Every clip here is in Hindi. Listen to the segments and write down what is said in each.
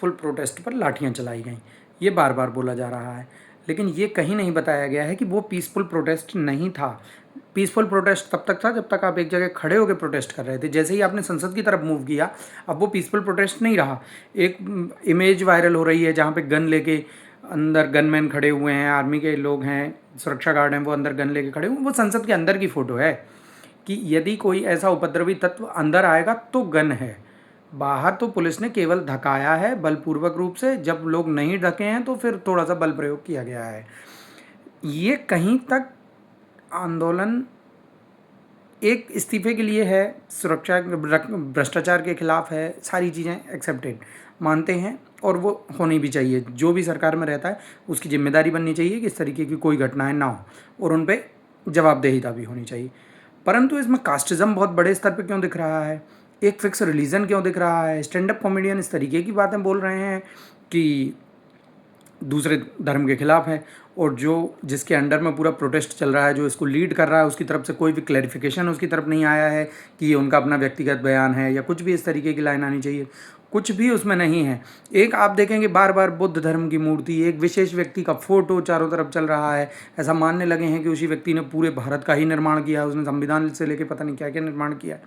पीसफुल प्रोटेस्ट पर लाठियाँ चलाई गईं। ये बार बार बोला जा रहा है, लेकिन ये कहीं नहीं बताया गया है कि वो पीसफुल प्रोटेस्ट नहीं था। पीसफुल प्रोटेस्ट तब तक था जब तक आप एक जगह खड़े होकर प्रोटेस्ट कर रहे थे। जैसे ही आपने संसद की तरफ मूव किया, अब वो पीसफुल प्रोटेस्ट नहीं रहा। एक इमेज वायरल हो रही है जहाँ पे गन लेके अंदर गनमैन खड़े हुए हैं, आर्मी के लोग हैं, सुरक्षा गार्ड हैं, वो अंदर गन लेके खड़े हुए। वो संसद के अंदर की फ़ोटो है कि यदि कोई ऐसा उपद्रवी तत्व अंदर आएगा तो गन है। बाहर तो पुलिस ने केवल धकाया है बलपूर्वक रूप से, जब लोग नहीं ढके हैं तो फिर थोड़ा सा बल प्रयोग किया गया है। ये कहीं तक आंदोलन एक इस्तीफे के लिए है, सुरक्षा भ्रष्टाचार के खिलाफ है, सारी चीज़ें एक्सेप्टेड मानते हैं और वो होनी भी चाहिए। जो भी सरकार में रहता है उसकी जिम्मेदारी बननी चाहिए कि इस तरीके की कोई घटनाएं ना हो और उन पर जवाबदेहिता भी होनी चाहिए। परंतु इसमें कास्टिज़म बहुत बड़े स्तर पर क्यों दिख रहा है, एक फिक्स रिलीजन क्यों दिख रहा है? स्टैंड अप कॉमेडियन इस तरीके की बातें बोल रहे हैं कि दूसरे धर्म के खिलाफ है, और जो जिसके अंडर में पूरा प्रोटेस्ट चल रहा है, जो इसको लीड कर रहा है, उसकी तरफ से कोई भी क्लैरिफिकेशन उसकी तरफ नहीं आया है कि ये उनका अपना व्यक्तिगत बयान है या कुछ भी इस तरीके की लाइन आनी चाहिए, कुछ भी उसमें नहीं है। एक आप देखेंगे बार बार बुद्ध धर्म की मूर्ति, एक विशेष व्यक्ति का फोटो चारों तरफ चल रहा है। ऐसा मानने लगे हैं कि उसी व्यक्ति ने पूरे भारत का ही निर्माण किया, उसने संविधान से लेकर पता नहीं क्या क्या निर्माण किया।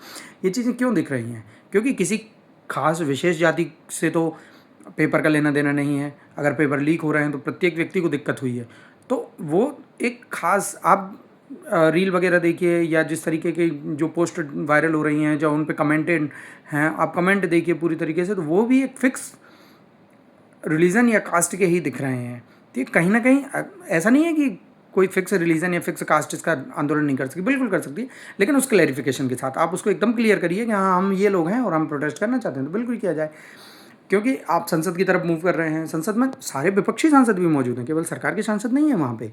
ये चीज़ें क्यों दिख रही हैं? क्योंकि किसी खास विशेष जाति से तो पेपर का लेना देना नहीं है। अगर पेपर लीक हो रहे हैं तो प्रत्येक व्यक्ति को दिक्कत हुई है। तो वो एक खास आप रील वगैरह देखिए या जिस तरीके की जो पोस्ट वायरल हो रही हैं, जो उन पे कमेंटेड हैं, आप कमेंट देखिए पूरी तरीके से, तो वो भी एक फिक्स रिलीजन या कास्ट के ही दिख रहे हैं। तो ये कहीं ना कहीं ऐसा नहीं है कि कोई फिक्स रिलीजन या फिक्स कास्ट इसका आंदोलन नहीं कर सकती, बिल्कुल कर सकती है, लेकिन उस क्लैरिफिकेशन के साथ आप उसको एकदम क्लियर करिए कि हाँ हम ये लोग हैं और हम प्रोटेस्ट करना चाहते हैं, तो बिल्कुल किया जाए। क्योंकि आप संसद की तरफ मूव कर रहे हैं, संसद में सारे विपक्षी सांसद भी मौजूद हैं, केवल सरकार के सांसद नहीं है वहाँ पे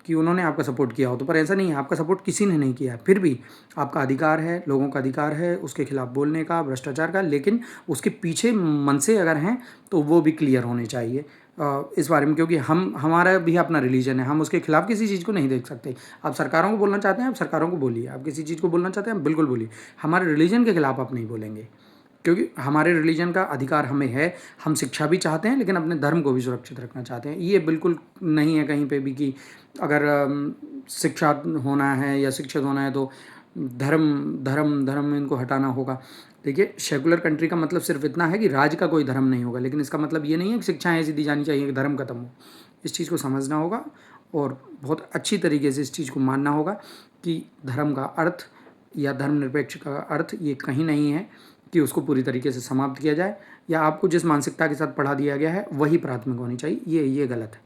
कि उन्होंने आपका सपोर्ट किया हो, तो पर ऐसा नहीं है, आपका सपोर्ट किसी ने नहीं किया। फिर भी आपका अधिकार है, लोगों का अधिकार है उसके खिलाफ बोलने का, भ्रष्टाचार का, लेकिन उसके पीछे मनसे अगर हैं तो वो भी क्लियर होने चाहिए इस बारे में। क्योंकि हमारा भी अपना रिलीजन है, हम उसके खिलाफ किसी चीज़ को नहीं देख सकते। आप सरकारों को बोलना चाहते हैं, आप सरकारों को बोलिए, आप किसी चीज़ को बोलना चाहते हैं, आप बिल्कुल बोलिए, हमारे रिलीजन के खिलाफ आप नहीं बोलेंगे, क्योंकि हमारे रिलीजन का अधिकार हमें है। हम शिक्षा भी चाहते हैं लेकिन अपने धर्म को भी सुरक्षित रखना चाहते हैं। ये बिल्कुल नहीं है कहीं पे भी कि अगर शिक्षा होना है या शिक्षित होना है तो धर्म धर्म धर्म इनको हटाना होगा। देखिए, सेकुलर कंट्री का मतलब सिर्फ इतना है कि राज्य का कोई धर्म नहीं होगा, लेकिन इसका मतलब ये नहीं है कि शिक्षाएँ ऐसी दी जानी चाहिए कि धर्म खत्म हो। इस चीज़ को समझना होगा और बहुत अच्छी तरीके से इस चीज़ को मानना होगा कि धर्म का अर्थ या धर्मनिरपेक्ष का अर्थ ये कहीं नहीं है कि उसको पूरी तरीके से समाप्त किया जाए या आपको जिस मानसिकता के साथ पढ़ा दिया गया है वही प्राथमिक होनी चाहिए। ये गलत है।